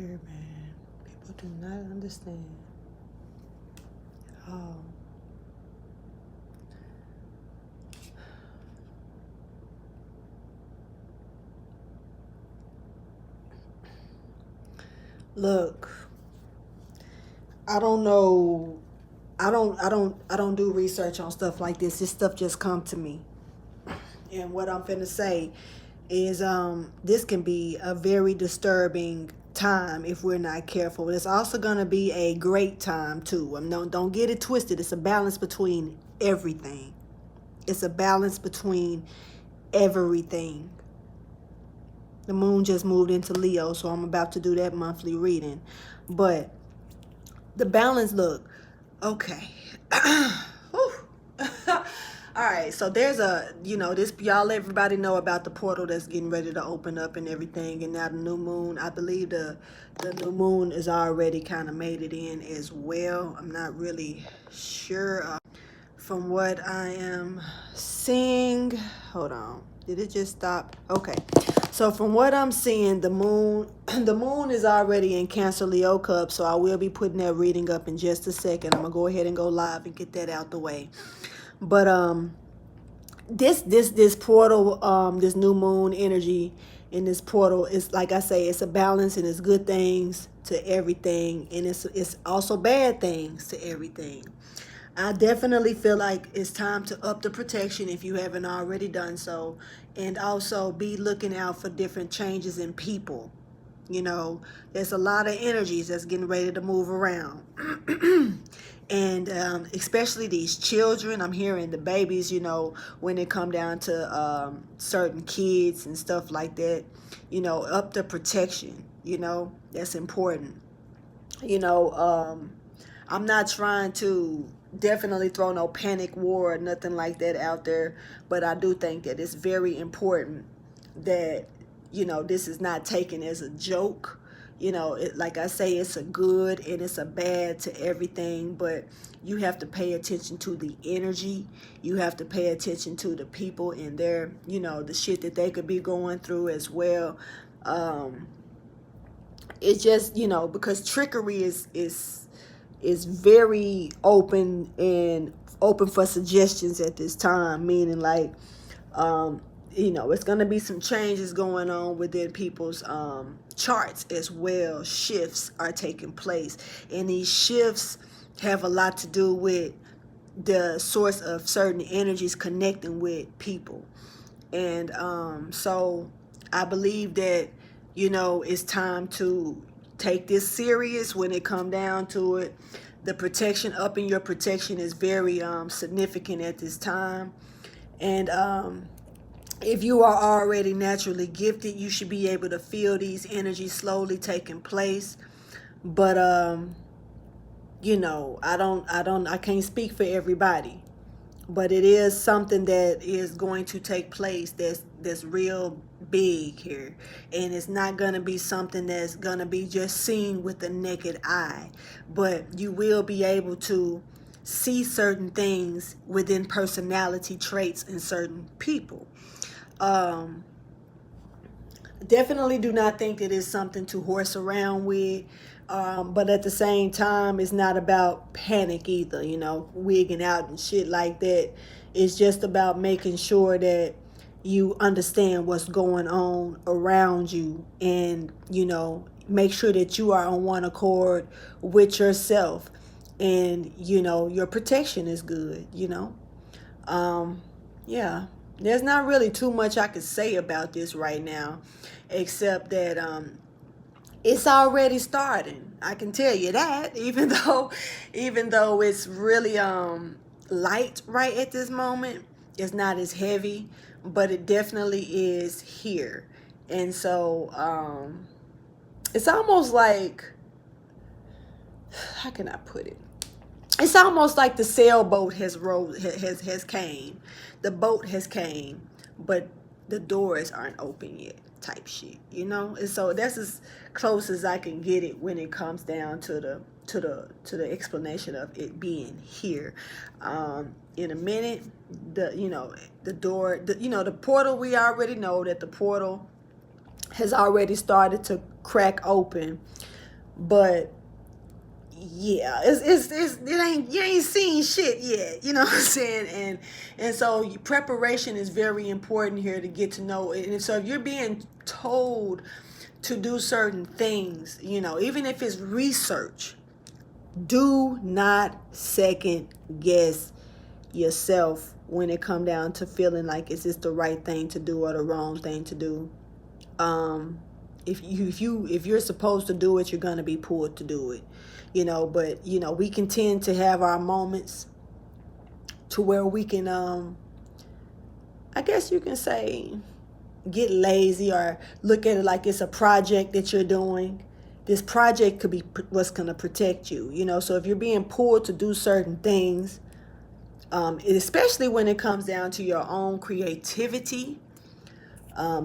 here, man. People do not understand at all. Look, I don't know. I don't do research on stuff like this. This stuff just come to me. And what I'm finna say is this can be a very disturbing time if we're not careful. It's also gonna be a great time too. Don't get it twisted. It's a balance between everything. It's a balance between everything. The moon just moved into Leo, so I'm about to do that monthly reading. But the balance, look, okay. All right, so there's a, this, y'all, everybody know about the portal that's getting ready to open up and everything. And now the new moon, I believe the new moon is already kind of made it in as well. I'm not really sure. From what I am seeing, hold on, did it just stop? Okay, so from what I'm seeing, the moon the moon is already in Cancer Leo Cup, so I will be putting that reading up in just a second. I'm gonna go ahead and go live and get that out the way. But this portal, this new moon energy in this portal is, like I say, it's a balance, and it's good things to everything, and it's also bad things to everything. I definitely feel like it's time to up the protection if you haven't already done so, and also be looking out for different changes in people. There's a lot of energies that's getting ready to move around. And especially these children, I'm hearing the babies, when it come down to certain kids and stuff like that, up the protection, that's important. I'm not trying to definitely throw no panic war or nothing like that out there, but I do think that it's very important that, this is not taken as a joke. Like I say, it's a good and it's a bad to everything, but you have to pay attention to the energy. You have to pay attention to the people and their, the shit that they could be going through as well. It's just, because trickery is very open and open for suggestions at this time, meaning like it's going to be some changes going on within people's charts as well. Shifts are taking place, and these shifts have a lot to do with the source of certain energies connecting with people. And so I believe that, it's time to take this serious when it come down to it. The protection, upping your protection, is very significant at this time. And if you are already naturally gifted, you should be able to feel these energies slowly taking place. But I can't speak for everybody, but it is something that is going to take place that's real big here, and it's not going to be something that's going to be just seen with the naked eye, but you will be able to see certain things within personality traits in certain people. Definitely do not think it is something to horse around with. But at the same time, it's not about panic either, wigging out and shit like that. It's just about making sure that you understand what's going on around you, and, make sure that you are on one accord with yourself, and, your protection is good, yeah. There's not really too much I could say about this right now, except that it's already starting. I can tell you that, even though it's really light right at this moment, it's not as heavy, but it definitely is here. And so it's almost like, how can I put it? It's almost like the sailboat has came. The boat has came, but the doors aren't open yet, type shit, And so that's as close as I can get it when it comes down to the explanation of it being here. In a minute, the door, the portal. We already know that the portal has already started to crack open. But yeah, it ain't, you ain't seen shit yet, you know what I'm saying? And so preparation is very important here to get to know it. And so if you're being told to do certain things, you know, even if it's research, do not second guess yourself when it come down to feeling like, is this the right thing to do or the wrong thing to do? If you're supposed to do it, you're gonna be pulled to do it, you know. But you know, we can tend to have our moments to where we can, I guess you can say, get lazy or look at it like it's a project that you're doing. This project could be what's gonna protect you, you know. So if you're being pulled to do certain things, especially when it comes down to your own creativity,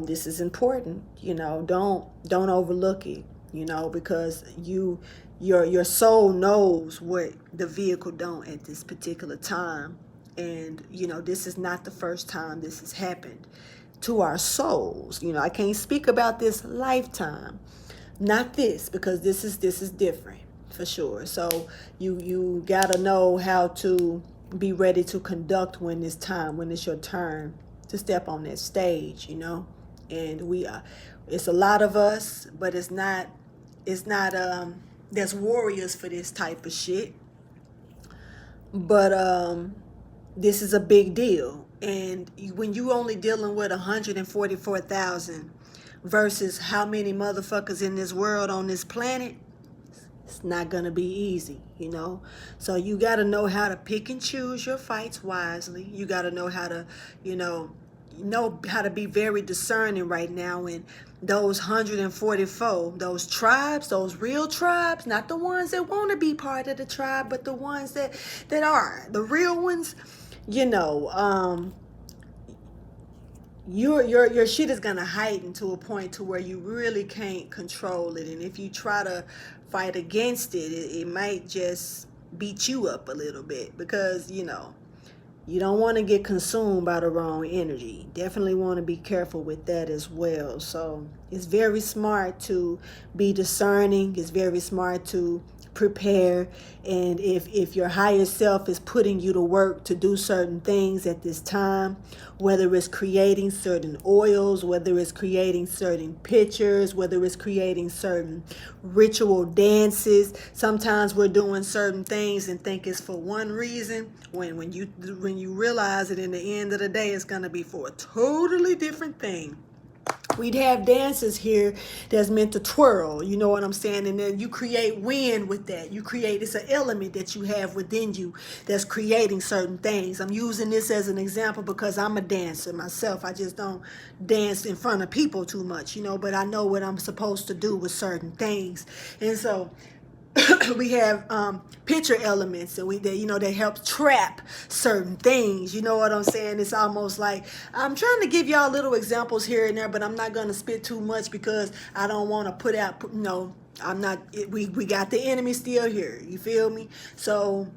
this is important, you know. Don't overlook it, you know, because your soul knows what the vehicle don't at this particular time. And you know, this is not the first time this has happened to our souls. You know, I can't speak about this lifetime, not this, because this is different for sure. So you gotta know how to be ready to conduct when it's time, when it's your turn to step on that stage, you know. And it's a lot of us, but it's not there's warriors for this type of shit. But this is a big deal. And when you only dealing with 144,000 versus how many motherfuckers in this world, on this planet, it's not gonna be easy, you know. So you gotta know how to pick and choose your fights wisely. You gotta know how to, you know how to be very discerning right now. And those 144, those tribes, those real tribes, not the ones that want to be part of the tribe, but the ones that are the real ones, you know. Your shit is gonna heighten to a point to where you really can't control it. And if you try to fight against it, it might just beat you up a little bit, because you know, you don't want to get consumed by the wrong energy. Definitely want to be careful with that as well. So it's very smart to be discerning. It's very smart to prepare. And if your higher self is putting you to work to do certain things at this time, whether it's creating certain oils, whether it's creating certain pictures, whether it's creating certain ritual dances. Sometimes we're doing certain things and think it's for one reason, when you realize that in the end of the day it's going to be for a totally different thing. We'd have dances here that's meant to twirl, you know what I'm saying? And then you create wind with that. It's an element that you have within you that's creating certain things. I'm using this as an example because I'm a dancer myself. I just don't dance in front of people too much, you know, but I know what I'm supposed to do with certain things. And so we have picture elements that help trap certain things. You know what I'm saying? It's almost like I'm trying to give y'all little examples here and there, but I'm not going to spit too much because I don't want to put out, I'm not, we got the enemy still here. You feel me? So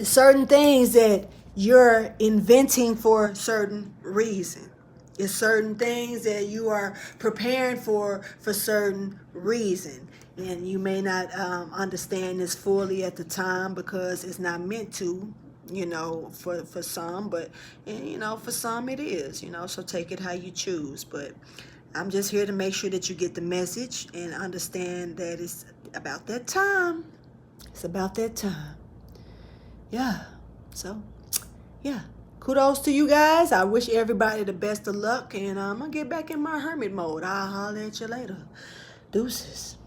certain things that you're inventing for certain reason. It's certain things that you are preparing for certain reason. And you may not understand this fully at the time because it's not meant to, for some, but, for some it is, so take it how you choose. But I'm just here to make sure that you get the message and understand that it's about that time. It's about that time. Yeah. So, yeah. Kudos to you guys. I wish everybody the best of luck. And I'm going to get back in my hermit mode. I'll holler at you later. Deuces.